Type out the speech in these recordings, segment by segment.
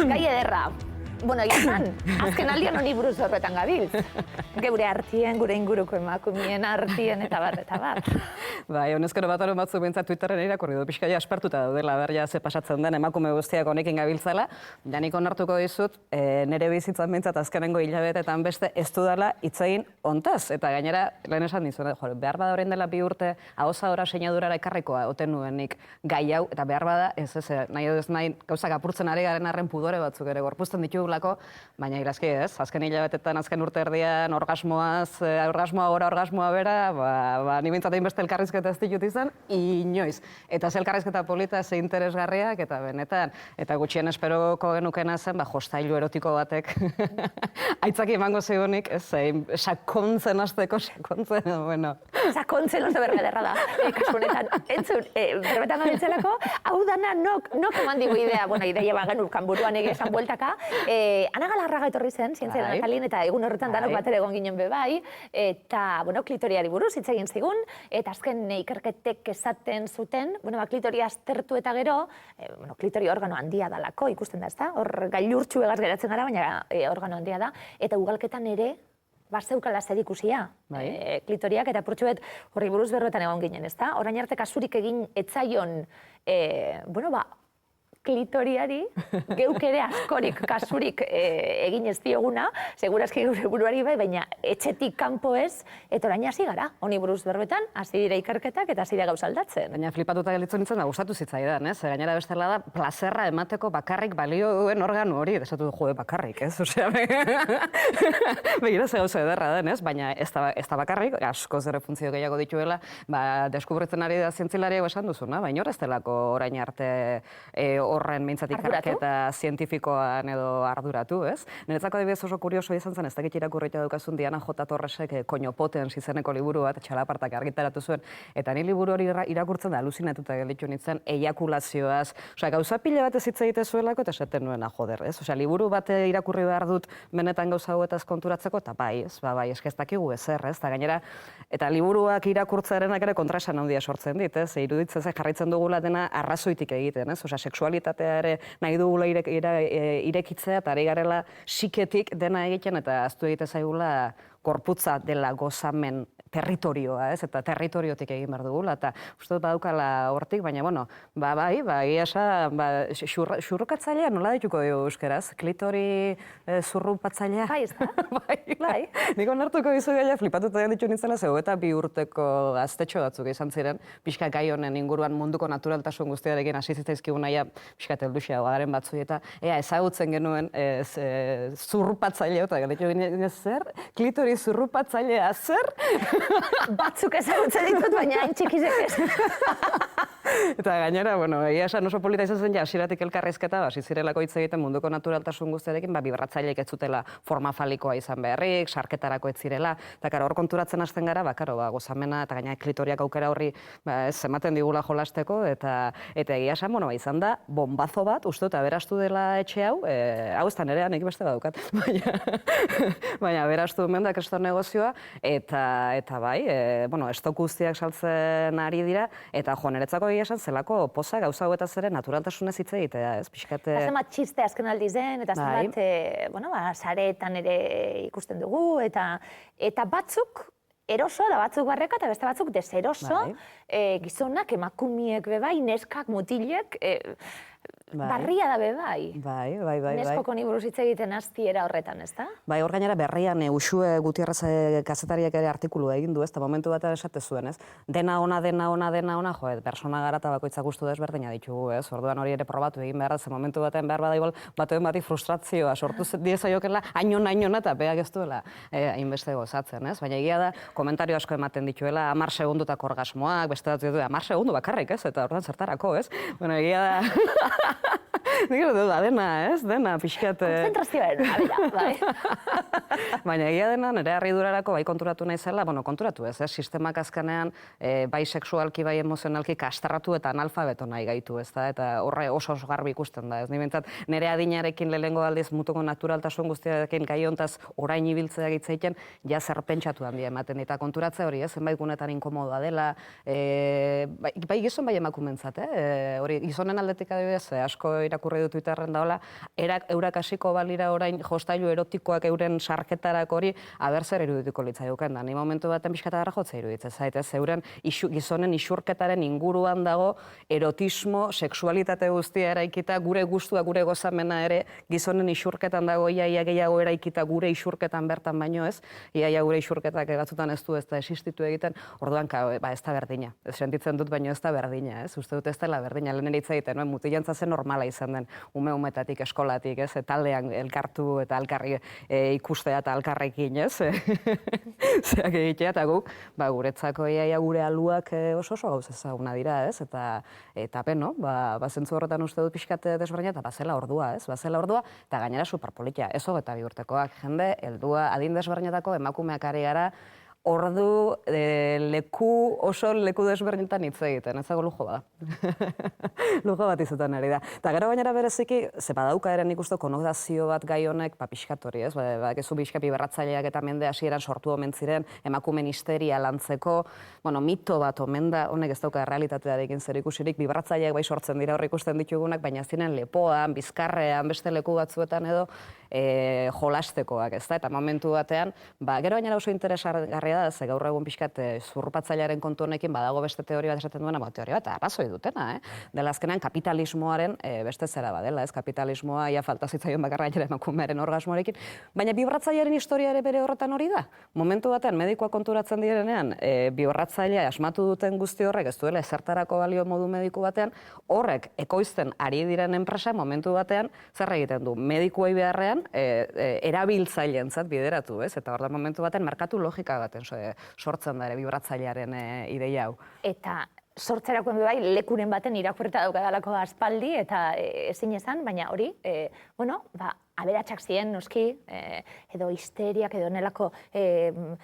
gai ederra. Bueno, izan, azken aldian honi buruz horretan gabiltz. Geure artien, gure inguruko emakumien artien eta bar. Bai, honezkero bat hori batzuk bintzat Twitterren irakurri du, pixka aspertuta daudela, berria ze pasatzen den emakume guztiak honekin gabiltzala. Janik onartuko dizut, nire bizitzan bintzat azkenengo hilabetetan beste ez dudala hitz egin hontaz. Eta gainera, lehen esan dizuen, behar bada orain dela 2 urte, ahoza ora seinadurara ekarrikoa oten nuenik gai hau, eta behar bada, nahi edo ez nahi, gauzak apurtzen ari garen arren pudore batzuk ere gorpuzten ditugulako, baina irazki ez, azken hilabetetan, azken urte erdian, orgasmoa gora, orgasmoa bera, ni bintzatein beste elkarrizketa ez ditut izan, inoiz. Eta ze elkarrizketa polita, ze interesgarriak, eta benetan, eta gutxien esperoko genukena zen, jostailu erotiko batek, aitzaki emango zigunik, ez, sakontzen azteko, bueno. Sakontzen oso berbederra da, kasu honetan. Entzun, berbetan gabiltzelako, hau dana nok eman digu idea, bueno, ideia bagen urkan buruan esan bueltaka, Ana Galarraga etorri zen, zientzia Natalin, eta egun horretan danok batera egon ginen bebai, eta, bueno, klitoriari buruz hitz egin zigun, eta azken ikerketek esaten zuten, bueno, klitoria aztertu eta gero, klitori organo handia dalako, ikusten da, ezta? Hor gailurtxu egaz geratzen gara, baina organo handia da, eta ugalketan ere, zeukala zer ikusia, klitoriak, eta purtsuet horri buruz berroetan egon ginen, ezta? Orain arte kasurik egin etzaion, klitoriari, geuk ere askorik, kasurik egin ez dioguna, segurazki gure buruari bai, baina etxetik kanpo ez, eta orain hasi gara, honi buruz berbetan, hasi dira ikerketak eta hasi dira gauza aldatzen. Baina flipatuta gelitzen nintzen da, gustatu zitzaidan, ez? Gainera bestela da, plazerra emateko bakarrik balio duen organu hori, desatu du bakarrik, ez? Osea, begira ze gauza ederra den, ez? Baina ez da bakarrik, askoz ere funtzio gehiago dituela, deskubritzen ari da zientzilariak esan duzuna, baina hor ez delako orain arte horren meintzat ikerketa zientifikoan edo arduratu, ez? Niretzako adibidez oso kurioso izan zen, ez dakit irakurritea daukazun Diana J. Torresek Koinopotens izeneko liburu bat, txalapartak argitaratu zuen, eta ni liburu hori irakurtzen da aluzinatuta gelditu nintzen, eiakulazioaz, osea, gauza pila bat ez hitz egite zuelako, eta esaten nuena, joder, ez? Osea, liburu bat irakurri behar dut benetan gauza hauetaz konturatzeko, eta bai, ez dakigu ezer, ez? Eta gainera, eta liburuak irakurtzearenak ere kontraesan handia sortzen dit, ez? Iruditzen jarraitzen dugula dena arrazoitik egiten, ez? Osea, sexualitatea ere nahi dugula irekitzea, eta ari garela siketik dena egiten, eta aztu egite zaigula gorputza dela gozamen territorioa, ez? Eta territoriotik egin behar dugula, eta uste dut badaukala hortik, baina, bueno, egia xurrukatzailea nola dituko dugu euskeraz? Klitori zurrupatzailea? Bai, ez da? Bai. Nik onartuko dizu gaia, flipatuta egin ditu nintzela, zego eta 2 urteko gaztetxo batzuk izan ziren, pixka gai honen inguruan munduko naturaltasun guztiarekin hasi zitzaizkigun naia, pixka telduxia garen batzu, eta ezagutzen genuen zurrupatzailea, eta galetu ginen zer? Klitori zurrupatzailea zer? Batzuk ezagutzen ditut, baina hain txikizek ez. Eta gainera, egia esan oso polita izan zen, hasieratik elkarrizketa, hasi zirelako hitz egiten munduko naturaltasun guztiarekin, bibratzaileek ez zutela forma falikoa izan beharrik, sarketarako ez zirela, eta hor konturatzen hasten gara, gozamena eta gaina klitoriak aukera horri ematen digula jolasteko, eta egia esan, izan da, bombazo bat, uste eta berastu dela etxe hau, hau ez da nerea, nik beste badaukat, baina berastu duen da kriston negozioa, eta bai, estok guztiak saltzen ari dira, eta niretzako egia esan zelako poza gauza hauetaz ere naturaltasunez hitz egitea, ez? Pixkate... Zenbat txiste azken aldi zen, eta zenbat sareetan ere ikusten dugu, eta batzuk eroso, da batzuk barreka, eta beste batzuk deseroso, gizonak, emakumiek bebai, neskak, mutilek, barria da bebai. Bai. Neskoko ni buruz hitz egiten hastiera horretan, ez da? Bai, hor gainera berrian Uxue Gutierrez kazetariak ere artikulua egin du, ez da momentu bat esate zuen, ez? Dena ona, persona gara eta bakoitzak gustu desberdina ditugu, ez? Orduan hori ere probatu egin behar, ze momentu baten behar bada igual, baten bati frustrazioa sortu diezaiokela, ainon eta beak ez duela hainbeste gozatzen, ez? Baina egia da, komentario asko ematen dituela, 10 segundutako orgasmoak, beste dut 10 segundu bakarrik, ez? Eta orduan zertarako, ez? Bueno, egia da... Nik dut da, dena, ez? Dena, pixkat... Konzentrazioaren, bai. Baina egia dena, nire harridurarako bai konturatu nahi zela, konturatu ez, sistemak azkenean bai sexualki, bai emozionalki kastratu eta analfabeto nahi gaitu, ez da? Eta horre oso garbi ikusten da, ez? Nire adinarekin lehengo aldiz mutuko naturaltasun guztiarekin gai hontaz orain ibiltzea gitzaiten, ja zer pentsatu handia ematen, eta konturatze hori, ez? Zenbait gunetan inkomodoa dela, bai gizon bai emakumentzat, hori gizonen aldetik adibidez, asko irakurri irakurri dut Twitterren daola, eurak hasiko balira orain jostailu erotikoak euren sarketarak hori, aber zer irudituko litzaiuken da. Ni momentu baten pixkata garajotza iruditzen zait, ez? Euren gizonen isurketaren inguruan dago erotismo, sexualitate guztia eraikita, gure gustua, gure gozamena ere, gizonen isurketan dago iaia gehiago eraikita gure isurketan bertan baino ez, iaia gure isurketak batzutan ez du ez da existitu egiten, orduan ez da berdina. Ez sentitzen dut baino ez da berdina, ez? Uste dut ez dela berdina, lehen hitz egiten, mutilantza zen normala izan den, umetatik, eskolatik, ez? Taldean elkartu eta alkarri ikustea eta alkarrekin, ez? Zerak egitea, eta guk, guretzako iaia gure aluak oso gauz ezaguna dira, ez? Eta beno, zentzu horretan uste dut pixkat desberdina, eta bazela ordua, ez? Bazela ordua, eta gainera superpolitia, ez 22 urtekoak, jende, heldua, adin desberdinetako emakumeak ari gara, ordu oso leku desberdinetan hitz egiten, ez dago lujo bada. Lujo bat izutan ari da. Eta gero gainera bereziki, ze badauka ere nik uste konodazio bat gai honek pixkat hori, ez? Ezu pixkat biberratzaileak eta mende hasieran sortu omen ziren emakumen histeria lantzeko, mito bat omen da, honek ez dauka errealitatearekin zer ikusirik, biberratzaileak bai sortzen dira hor ikusten ditugunak, baina ziren lepoan, bizkarrean, beste leku batzuetan edo jolastekoak, ez da? Eta momentu batean, gero gainera oso interesgarria da, ze gaur egun pixkat zurrupatzailearen kontu honekin badago beste teoria bat esaten duena, teoria bat arrazoi dutena, dela azkenean kapitalismoaren beste zera badela, ez? Kapitalismoa ia falta zitzaion bakarra gainera emakumearen orgasmoarekin, baina biberratzailearen historia ere bere horretan hori da. Momentu batean medikoa konturatzen direnean, biberratzailea asmatu duten guzti horrek ez duela ezertarako balio modu mediku batean, horrek ekoizten ari diren enpresa momentu batean zer egiten du? Medikuei beharrean erabiltzaileentzat bideratu, ez? Eta orduan momentu baten merkatu logika baten sortzen da ere biberratzailearen ideia hau. Eta sortzerakoen bai lekuren baten irakurrita daukadalako aspaldi eta ezin esan, baina hori, aberatsak ziren noski, edo histeriak edo nelako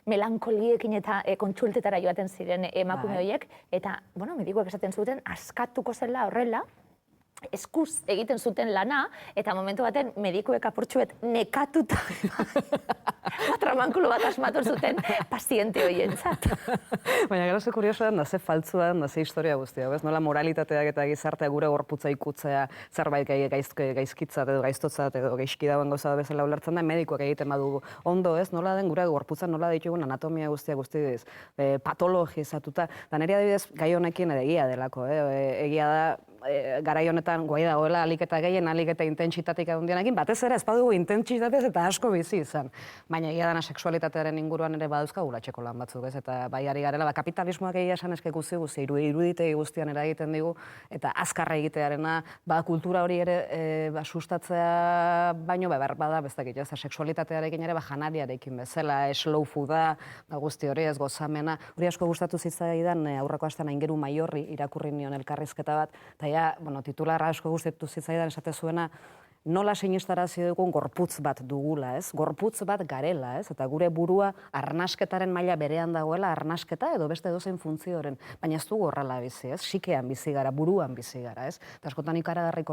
melankoliekin eta kontsultetara joaten ziren emakume horiek, eta, medikuek esaten zuten, askatuko zela horrela, eskuz egiten zuten lana, eta momentu baten medikuek apurtxuet nekatuta tramankulo bat asmatu zuten paziente horientzat. Baina gero ze kuriosoa da, ze faltzua da, ze historia guztia, ez? Nola moralitateak eta gizartea gure gorputza ikutzea, zerbait gaizkitzat edo gaiztotzat edo gaizki dagoen gauza da bezala ulertzen da, medikuak egiten badugu. Ondo ez, nola den gure gorputza nola ditugun anatomia guztiz patologizatuta. Da nire adibidez gai honekin egia delako, egia da, garai honetan guai dagoela alik eta gehien, alik eta intentsitatik adundianekin, batez ere ez badugu intentsitatez eta asko bizi izan. Baina egia dana sexualitatearen inguruan ere badauzka gulatxeko lan batzuk, ez? Eta bai ari garela, kapitalismoak egia esan eske guzi iruditegi guztian eragiten digu, eta azkarra egitearena, kultura hori ere sustatzea baino bada bestakit, ez? Sexualitatearekin ere janariarekin bezala, slow fooda, guzti hori ez gozamena. Hori asko gustatu zitzaidan aurreko astean Aingeru Maiorri irakurri nion elkarrizketa bat, eta titularra asko gustatu zitzaidan esate zuena, nola sinistarazi dugun gorputz bat dugula, ez? Gorputz bat garela, ez? Eta gure burua arnasketaren maila berean dagoela, arnasketa edo beste edozein funtzioren, baina ez dugu horrela bizi, ez? Sikean bizi gara, buruan bizi gara, ez? Eta askotan ikaragarri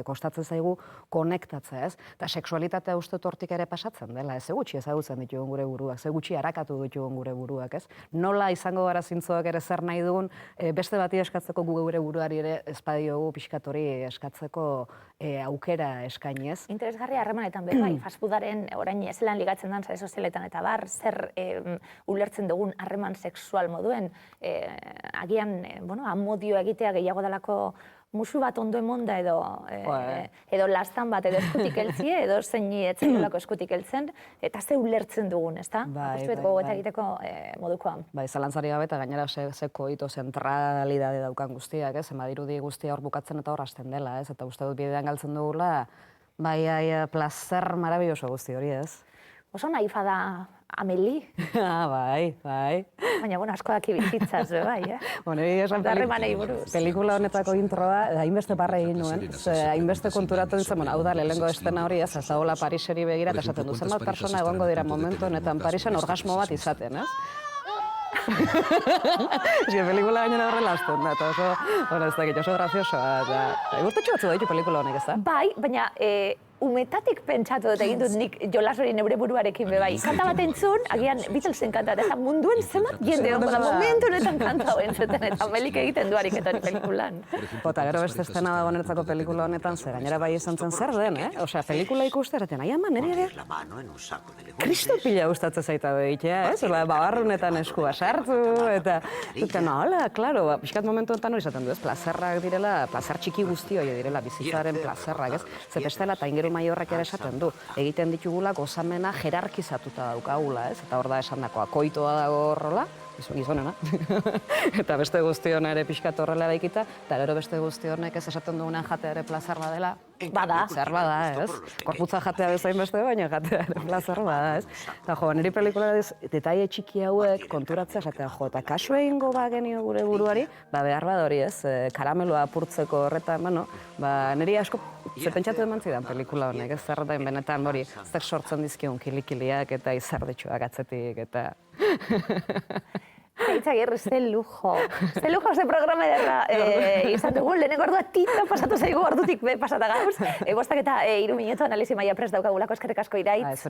kostatzen zaigu konektatzea, ez? Eta sexualitatea uste hortik ere pasatzen dela, ez? Ze gutxi ezagutzen ditugun gure buruak, ze gutxi arakatu ditugun gure buruak, ez? Nola izango gara zintzoak ere zer nahi dugun, beste bati eskatzeko gure buruari ere ezpadiogu pixkatori eskatzeko aukera eskainez. Interesgarria harremanetan bai, fast foodaren orain zelan ligatzen dan sare sozialetan eta bar, zer ulertzen dugun harreman sexual moduen, agian, amodio egitea gehiago dalako musu bat ondo emonda edo lastan bat edo eskutik eltzie, edo zein etzen dolako eskutik eltzen, eta ze ulertzen dugun, ezta? Uste gogoeta egiteko modukoan. Bai, zalantzari gabe eta gainera zeko hito zentralidade daukan guztiak, ez? Emadirudi guztia hor bukatzen eta hor hasten dela, ez? Eta uste dut bidean galtzen dugula, bai, placer marabilloso guzti hori, ez? Oso naifa da Ameli. Bai. Baina, asko daki bizitzaz, bai, Darremanei buruz. Pelikula honetako introa, hainbeste barra egin nuen, hainbeste konturatu nintzen, hau da, lehengo estena hori, ez dagoela Pariseri begira, eta esaten du, zenbat persona egongo dira momentu honetan Parisen orgasmo bat izaten, ez? Eski, pelikula gainera horrela azten da, eta oso graziosoa, eta guztetxo batzu daitu pelikula honek, ez da? Bai, baina umetatik pentsatu dut egin dut nik jolas hori neure buruarekin bebai. Kanta bat entzun, agian Beatlesen kanta, eta munduen zenbat jende hon, momentu honetan kanta hau entzuten, eta melik egiten duarik eta hori pelikulan. Eta gero beste estena dago niretzako pelikula honetan, ze gainera bai izan zen zer den, Osea, pelikula ikuste eraten, aia man, niri ere, kristo pila gustatzen zaita behitea, Ola, babarrunetan eskua sartu, eta, hola, klaro, pixkat momentu honetan hori izaten du, plazerrak direla, plazer txiki guzti hori direla, bizitzaren plazerrak, ze bestela eta ingelu maiorrak ere esaten du, egiten ditugula gozamena jerarkizatuta daukagula, eta hor da esan dakoa, koitoa dago horrela, gizonena, eta beste guztiona ere pixkat horrela daikita, eta gero beste guztionek ez esaten dugunean jatea ere plazer badela, bada, zer bada, Korputza jatea bezain beste, baina jatea ere plazer bada, Eta jo, niri pelikula detaile txiki hauek konturatzea esatea, jo, eta kasu egingo genio gure buruari, behar bada hori karameloa apurtzeko horretan, niri asko ze pentsatu eman zidan pelikula honek, zer da benetan hori, zer sortzen dizkion kilikiliak eta izardetxoak atzetik, eta... Itzagirre, ze lujo, ze programa ederra izan dugu, lehenengo ordua tita pasatu zaigu ordutik pasata gauz. Bostak eta 3 minutu analizi maila prest daukagulako, eskerrik asko Iraitz.